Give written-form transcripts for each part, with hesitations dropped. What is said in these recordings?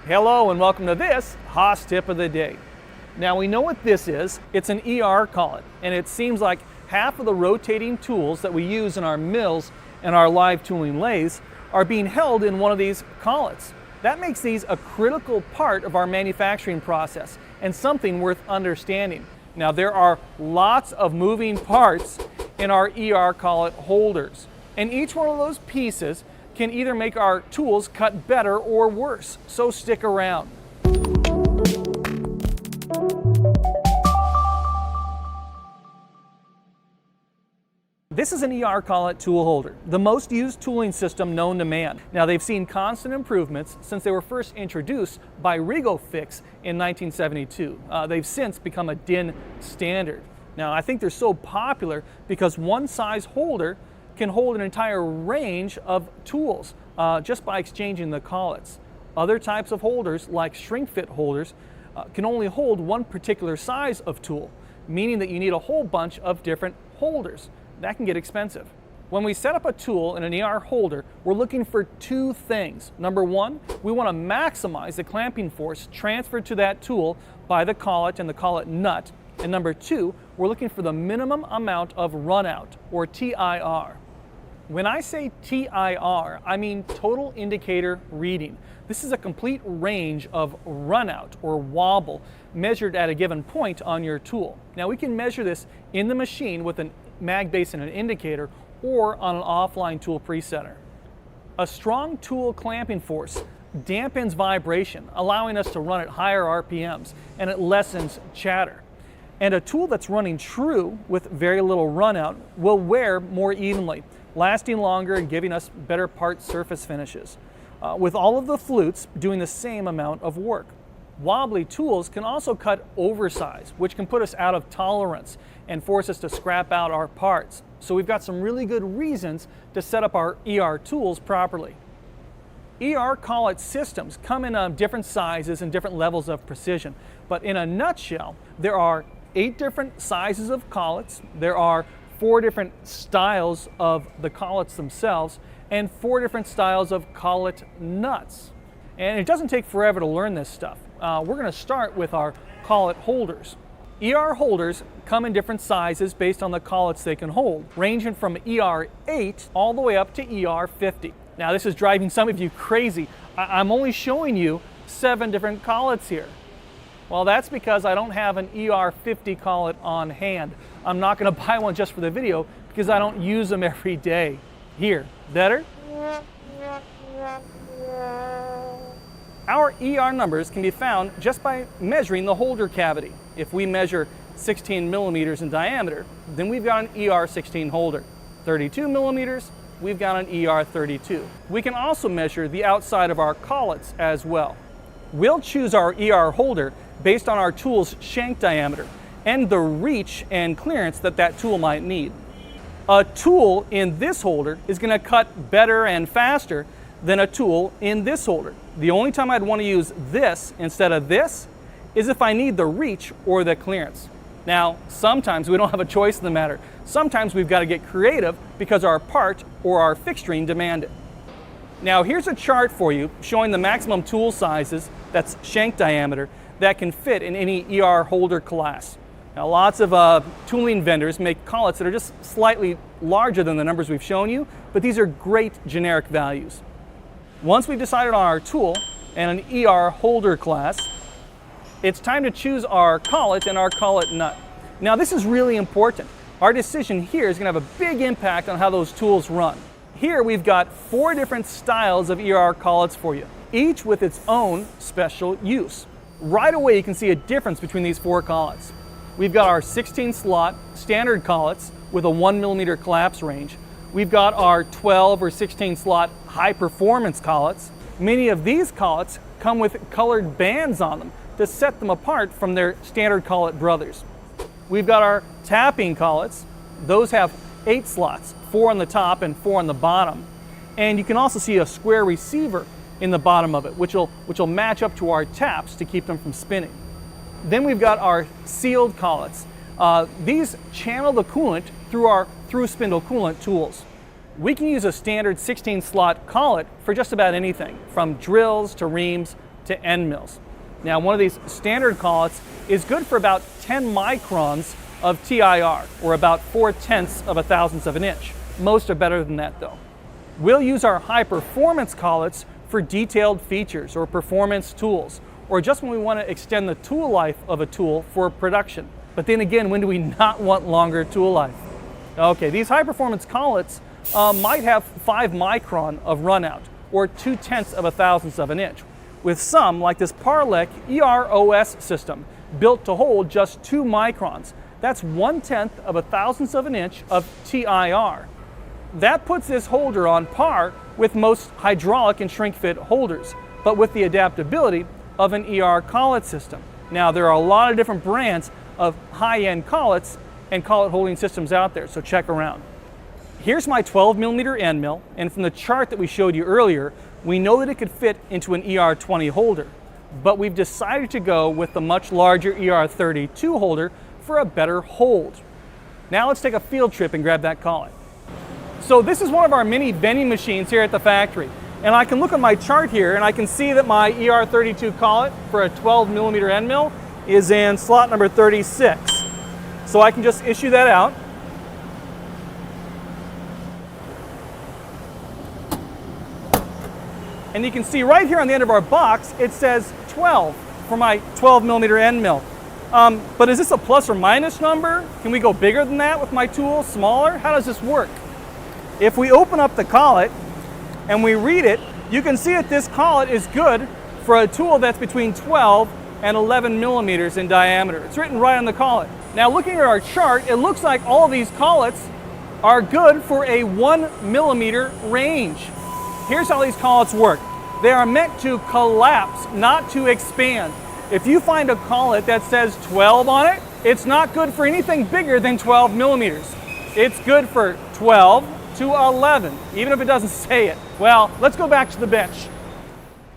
Hello and welcome to this Haas Tip of the Day. Now we know what this is. It's an ER collet, and it seems like half of the rotating tools that we use in our mills and our live tooling lathes are being held in one of these collets. That makes these a critical part of our manufacturing process and something worth understanding. Now there are lots of moving parts in our ER collet holders, and each one of those pieces can either make our tools cut better or worse, so stick around. This is an ER collet tool holder, the most used tooling system known to man. Now they've seen constant improvements since they were first introduced by Rigofix in 1972. They've since become a DIN standard. Now I think they're so popular because one size holder can hold an entire range of tools just by exchanging the collets. Other types of holders, like shrink fit holders, can only hold one particular size of tool, meaning that you need a whole bunch of different holders. That can get expensive. When we set up a tool in an ER holder, we're looking for two things. Number one, we want to maximize the clamping force transferred to that tool by the collet and the collet nut. And number two, we're looking for the minimum amount of runout, or TIR. When I say TIR, I mean total indicator reading. This is a complete range of runout or wobble measured at a given point on your tool. Now we can measure this in the machine with an mag base and an indicator, or on an offline tool presetter. A strong tool clamping force dampens vibration, allowing us to run at higher RPMs, and it lessens chatter. And a tool that's running true with very little runout will wear more evenly, lasting longer and giving us better part surface finishes, with all of the flutes doing the same amount of work. Wobbly tools can also cut oversize, which can put us out of tolerance and force us to scrap out our parts. So we've got some really good reasons to set up our ER tools properly. ER collet systems come in different sizes and different levels of precision, but in a nutshell, there are 8 different sizes of collets, there are 4 different styles of the collets themselves, and 4 different styles of collet nuts. And it doesn't take forever to learn this stuff. We're going to start with our collet holders. ER holders come in different sizes based on the collets they can hold, ranging from ER 8 all the way up to ER 50. Now this is driving some of you crazy. I'm only showing you 7 different collets here. Well, that's because I don't have an ER 50 collet on hand. I'm not going to buy one just for the video because I don't use them every day. Here, better? Our ER numbers can be found just by measuring the holder cavity. If we measure 16 millimeters in diameter, then we've got an ER 16 holder. 32 millimeters, we've got an ER 32. We can also measure the outside of our collets as well. We'll choose our ER holder based on our tool's shank diameter and the reach and clearance that that tool might need. A tool in this holder is going to cut better and faster than a tool in this holder. The only time I'd want to use this instead of this is if I need the reach or the clearance. Now, sometimes we don't have a choice in the matter. Sometimes we've got to get creative because our part or our fixturing demand it. Now, here's a chart for you showing the maximum tool sizes, that's shank diameter, that can fit in any ER holder class. Now, lots of tooling vendors make collets that are just slightly larger than the numbers we've shown you, but these are great generic values. Once we've decided on our tool and an ER holder class, it's time to choose our collet and our collet nut. Now this is really important. Our decision here is going to have a big impact on how those tools run. Here we've got 4 different styles of ER collets for you, each with its own special use. Right away you can see a difference between these 4 collets. We've got our 16 slot standard collets with a 1 millimeter collapse range. We've got our 12 or 16 slot high performance collets. Many of these collets come with colored bands on them to set them apart from their standard collet brothers. We've got our tapping collets. Those have 8 slots, 4 on the top and 4 on the bottom. And you can also see a square receiver in the bottom of it, which will match up to our taps to keep them from spinning. Then we've got our sealed collets. These channel the coolant through our through-spindle coolant tools. We can use a standard 16 slot collet for just about anything, from drills to reams to end mills. Now, one of these standard collets is good for about 10 microns of TIR, or about 4/10 of a thousandth of an inch. Most are better than that though. We'll use our high performance collets for detailed features or performance tools, or just when we want to extend the tool life of a tool for production. But then again, when do we not want longer tool life? Okay, these high performance collets might have 5 micron of runout, or 2/10 of a thousandth of an inch, with some, like this Parlec EROS system, built to hold just 2 microns. That's 1/10 of a thousandth of an inch of TIR. That puts this holder on par with most hydraulic and shrink fit holders, but with the adaptability of an ER collet system. Now, there are a lot of different brands of high-end collets and collet holding systems out there, so check around. Here's my 12mm end mill, and from the chart that we showed you earlier, we know that it could fit into an ER20 holder, but we've decided to go with the much larger ER32 holder for a better hold. Now let's take a field trip and grab that collet. So this is one of our mini vending machines here at the factory, and I can look at my chart here and I can see that my ER32 collet for a 12mm end mill is in slot number 36. So I can just issue that out. And you can see right here on the end of our box, it says 12 for my 12mm end mill. But is this a plus or minus number? Can we go bigger than that with my tool, smaller? How does this work? If we open up the collet and we read it, you can see that this collet is good for a tool that's between 12 and 11 millimeters in diameter. It's written right on the collet. Now, looking at our chart, it looks like all of these collets are good for a 1mm range. Here's how these collets work. They are meant to collapse, not to expand. If you find a collet that says 12 on it, it's not good for anything bigger than 12 millimeters. It's good for 12 to 11, even if it doesn't say it. Well, let's go back to the bench.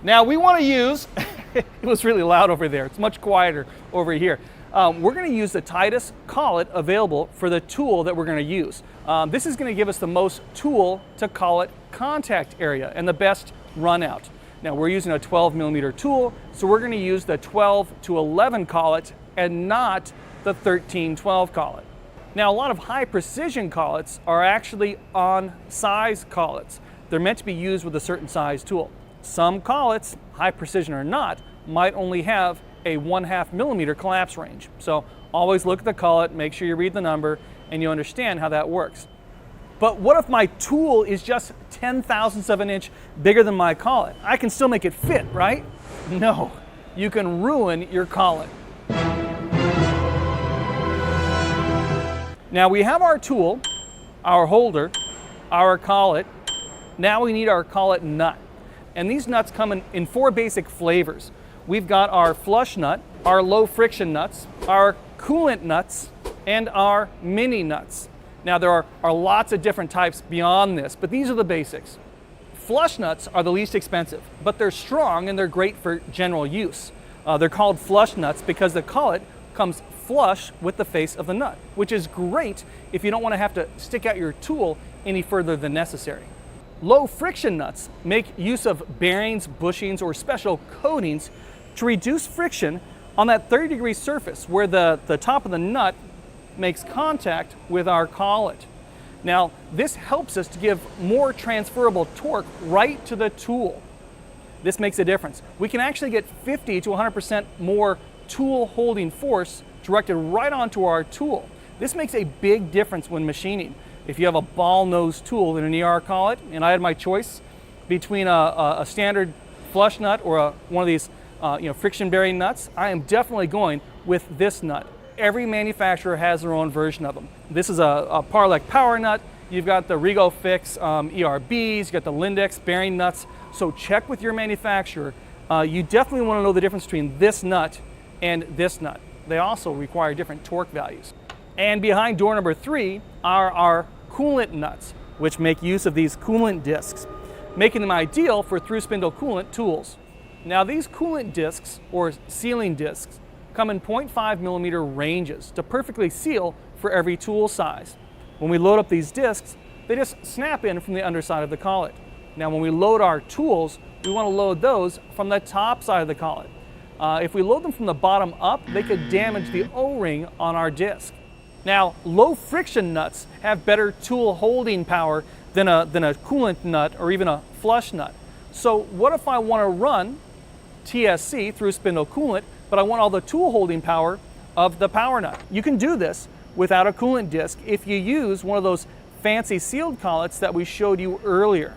Now we want to use, it was really loud over there, it's much quieter over here. We're going to use the tightest collet available for the tool that we're going to use. This is going to give us the most tool to collet contact area and the best run out. Now we're using a 12mm tool, so we're going to use the 12 to 11 collet and not the 13-12 collet. Now, a lot of high precision collets are actually on size collets. They're meant to be used with a certain size tool. Some collets, high precision or not, might only have a 1/2 millimeter collapse range. So always look at the collet, make sure you read the number, and you understand how that works. But what if my tool is just 10/1000ths of an inch bigger than my collet? I can still make it fit, right? No, you can ruin your collet. Now we have our tool, our holder, our collet. Now we need our collet nut. And these nuts come in 4 basic flavors. We've got our flush nut, our low friction nuts, our coolant nuts, and our mini nuts. Now there are lots of different types beyond this, but these are the basics. Flush nuts are the least expensive, but they're strong and they're great for general use. They're called flush nuts because the collet comes flush with the face of the nut, which is great if you don't want to have to stick out your tool any further than necessary. Low friction nuts make use of bearings, bushings, or special coatings to reduce friction on that 30-degree surface where the top of the nut makes contact with our collet. Now, this helps us to give more transferable torque right to the tool. This makes a difference. We can actually get 50 to 100% more tool holding force directed right onto our tool. This makes a big difference when machining. If you have a ball nose tool in an ER collet, and I had my choice between a standard flush nut or one of these friction bearing nuts, I am definitely going with this nut. Every manufacturer has their own version of them. This is a Parlec power nut. You've got the Rego Fix ERBs, you've got the Lindex bearing nuts. So check with your manufacturer. You definitely want to know the difference between this nut and this nut. They also require different torque values. And behind door number 3 are our coolant nuts, which make use of these coolant discs, making them ideal for through spindle coolant tools. Now these coolant discs, or sealing discs, come in 0.5 millimeter ranges to perfectly seal for every tool size. When we load up these discs, they just snap in from the underside of the collet. Now when we load our tools, we want to load those from the top side of the collet. If we load them from the bottom up, they could damage the O-ring on our disc. Now, low friction nuts have better tool holding power than a coolant nut or even a flush nut. So what if I want to run TSC through spindle coolant, but I want all the tool holding power of the power nut? You can do this without a coolant disc if you use one of those fancy sealed collets that we showed you earlier.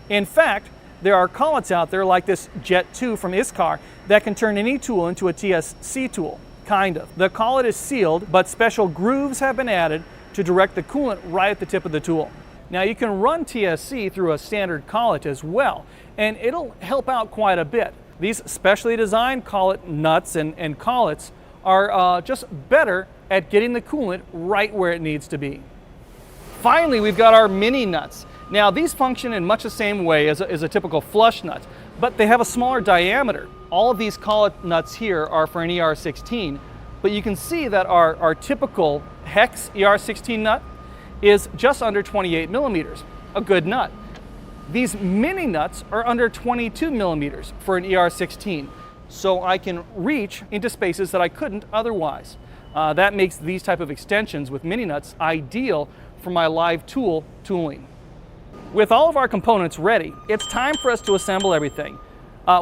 In fact, there are collets out there like this Jet 2 from Iskar that can turn any tool into a TSC tool, kind of. The collet is sealed, but special grooves have been added to direct the coolant right at the tip of the tool. Now you can run TSC through a standard collet as well, and it'll help out quite a bit. These specially designed collet nuts and collets are just better at getting the coolant right where it needs to be. Finally, we've got our mini nuts. Now these function in much the same way as a typical flush nut, but they have a smaller diameter. All of these collet nuts here are for an ER16, but you can see that our typical hex ER16 nut is just under 28 millimeters, a good nut. These mini nuts are under 22 millimeters for an ER16, so I can reach into spaces that I couldn't otherwise. That makes these type of extensions with mini nuts ideal for my live tool tooling. With all of our components ready, it's time for us to assemble everything.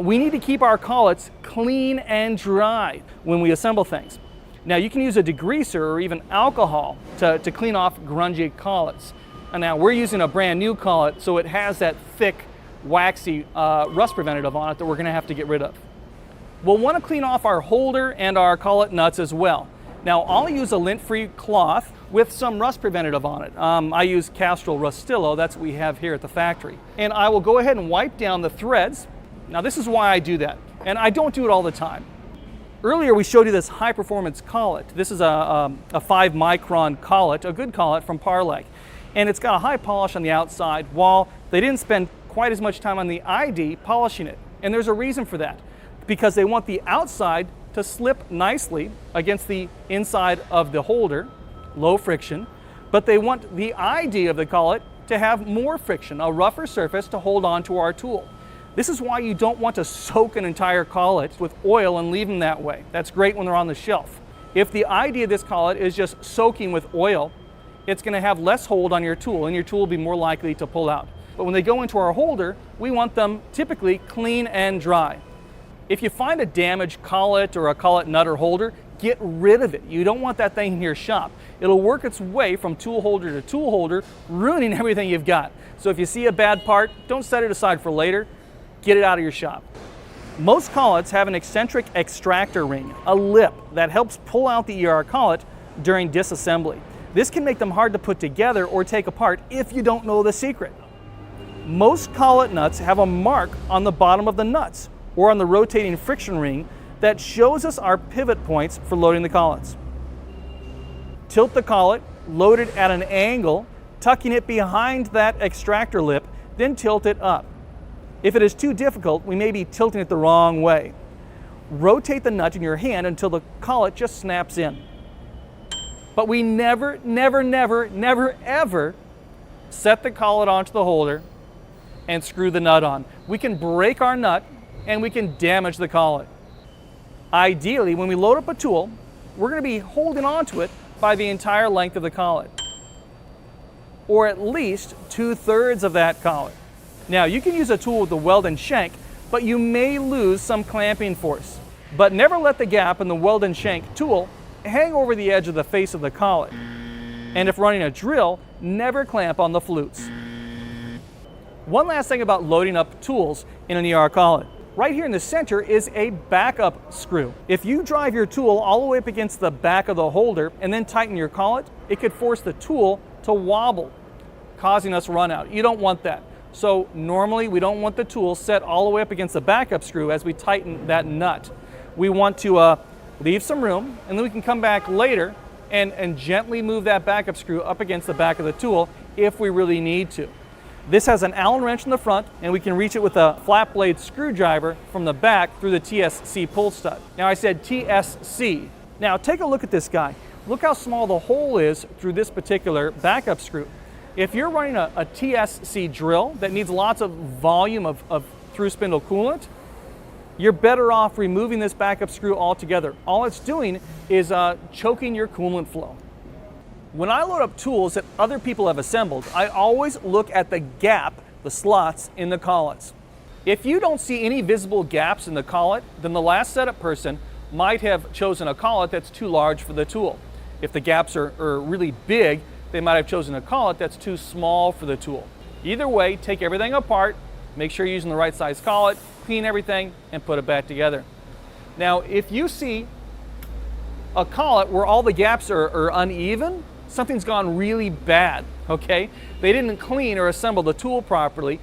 We need to keep our collets clean and dry when we assemble things. Now you can use a degreaser or even alcohol to clean off grungy collets. And now we're using a brand new collet, so it has that thick, waxy rust preventative on it that we're going to have to get rid of. We'll want to clean off our holder and our collet nuts as well. Now I'll use a lint-free cloth with some rust preventative on it. I use Castrol Rustillo, that's what we have here at the factory. And I will go ahead and wipe down the threads. Now this is why I do that, and I don't do it all the time. Earlier we showed you this high-performance collet. This is a 5-micron collet, a good collet from Parleg. And it's got a high polish on the outside, while they didn't spend quite as much time on the ID polishing it. And there's a reason for that, because they want the outside to slip nicely against the inside of the holder, low friction, but they want the ID of the collet to have more friction, a rougher surface to hold on to our tool. This is why you don't want to soak an entire collet with oil and leave them that way. That's great when they're on the shelf. If the ID of this collet is just soaking with oil, it's going to have less hold on your tool, and your tool will be more likely to pull out. But when they go into our holder, we want them typically clean and dry. If you find a damaged collet or a collet nut or holder, get rid of it. You don't want that thing in your shop. It'll work its way from tool holder to tool holder, ruining everything you've got. So if you see a bad part, don't set it aside for later. Get it out of your shop. Most collets have an eccentric extractor ring, a lip that helps pull out the ER collet during disassembly. This can make them hard to put together or take apart if you don't know the secret. Most collet nuts have a mark on the bottom of the nuts or on the rotating friction ring that shows us our pivot points for loading the collets. Tilt the collet, load it at an angle, tucking it behind that extractor lip, then tilt it up. If it is too difficult, we may be tilting it the wrong way. Rotate the nut in your hand until the collet just snaps in. But we never, ever set the collet onto the holder and screw the nut on. We can break our nut and we can damage the collet. Ideally, when we load up a tool, we're going to be holding onto it by the entire length of the collet, or at least 2/3 of that collet. Now, you can use a tool with a weld and shank, but you may lose some clamping force. But never let the gap in the weld and shank tool hang over the edge of the face of the collet. And if running a drill, never clamp on the flutes. One last thing about loading up tools in an ER collet. Right here in the center is a backup screw. If you drive your tool all the way up against the back of the holder and then tighten your collet, it could force the tool to wobble, causing us run out. You don't want that. So normally we don't want the tool set all the way up against the backup screw as we tighten that nut. We want to leave some room, and then we can come back later and gently move that backup screw up against the back of the tool if we really need to. This has an Allen wrench in the front, and we can reach it with a flat blade screwdriver from the back through the TSC pull stud. Now I said TSC. Now take a look at this guy. Look how small the hole is through this particular backup screw. If you're running a TSC drill that needs lots of volume of through spindle coolant, you're better off removing this backup screw altogether. All it's doing is choking your coolant flow. When I load up tools that other people have assembled, I always look at the gap, the slots in the collets. If you don't see any visible gaps in the collet, then the last setup person might have chosen a collet that's too large for the tool. If the gaps are really big, they might have chosen a collet that's too small for the tool. Either way, take everything apart, make sure you're using the right size collet, clean everything, and put it back together. Now, if you see a collet where all the gaps are uneven, something's gone really bad, okay? They didn't clean or assemble the tool properly,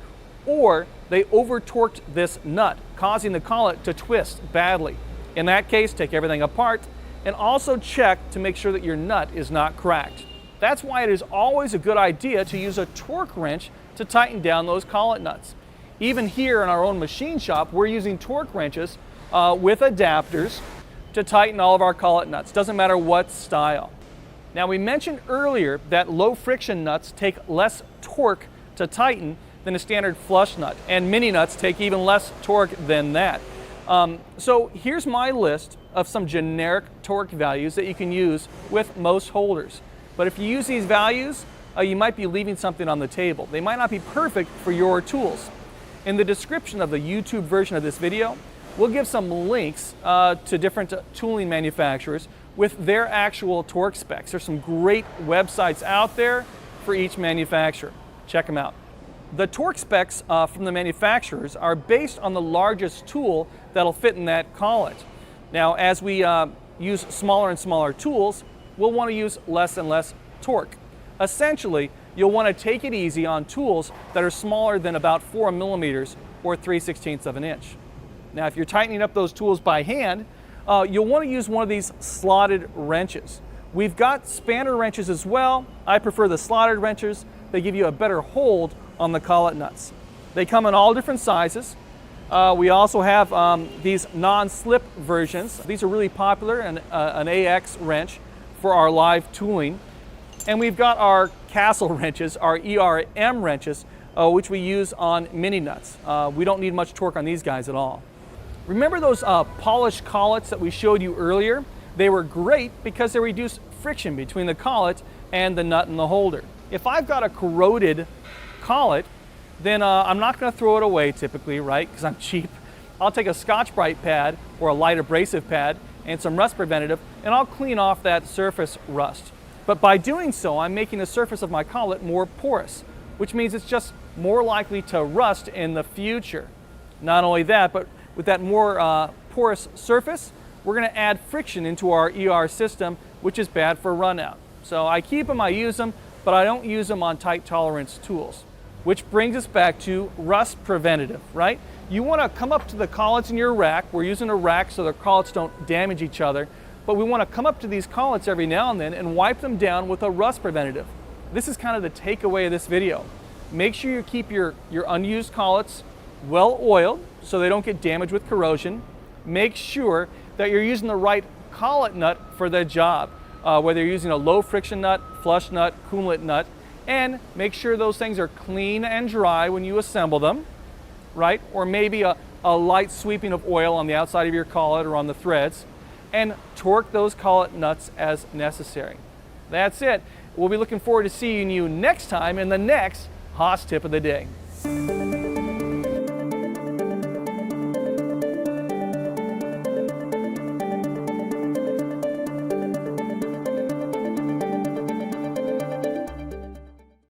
or they over-torqued this nut, causing the collet to twist badly. In that case, take everything apart and also check to make sure that your nut is not cracked. That's why it is always a good idea to use a torque wrench to tighten down those collet nuts. Even here in our own machine shop, we're using torque wrenches with adapters to tighten all of our collet nuts. Doesn't matter what style. Now, we mentioned earlier that low friction nuts take less torque to tighten than a standard flush nut, and mini nuts take even less torque than that. So here's my list of some generic torque values that you can use with most holders. But if you use these values, you might be leaving something on the table. They might not be perfect for your tools. In the description of the YouTube version of this video, we'll give some links to different tooling manufacturers with their actual torque specs. There's some great websites out there for each manufacturer. Check them out. The torque specs from the manufacturers are based on the largest tool that'll fit in that collet. Now, as we use smaller and smaller tools, we'll want to use less and less torque. Essentially, you'll want to take it easy on tools that are smaller than about 4 millimeters or 3/16 of an inch. Now, if you're tightening up those tools by hand, you'll want to use one of these slotted wrenches. We've got spanner wrenches as well. I prefer the slotted wrenches. They give you a better hold on the collet nuts. They come in all different sizes. We also have these non-slip versions. These are really popular, and an AX wrench for our live tooling. And we've got our castle wrenches, our ERM wrenches, which we use on mini nuts. We don't need much torque on these guys at all. Remember those polished collets that we showed you earlier? They were great because they reduce friction between the collet and the nut and the holder. If I've got a corroded collet, then I'm not going to throw it away typically, right? Because I'm cheap. I'll take a Scotch-Brite pad or a light abrasive pad and some rust preventative, and I'll clean off that surface rust. But by doing so, I'm making the surface of my collet more porous, which means it's just more likely to rust in the future. Not only that, but with that more porous surface, we're going to add friction into our ER system, which is bad for runout. So I keep them, I use them, but I don't use them on tight tolerance tools. Which brings us back to rust preventative, right? You want to come up to the collets in your rack. We're using a rack so the collets don't damage each other, but we want to come up to these collets every now and then and wipe them down with a rust preventative. This is kind of the takeaway of this video. Make sure you keep your unused collets well oiled so they don't get damaged with corrosion. Make sure that you're using the right collet nut for the job, whether you're using a low friction nut, flush nut, coolant nut, and make sure those things are clean and dry when you assemble them, right? Or maybe a light sweeping of oil on the outside of your collet or on the threads, and torque those collet nuts as necessary. That's it. We'll be looking forward to seeing you next time in the next Haas Tip of the Day.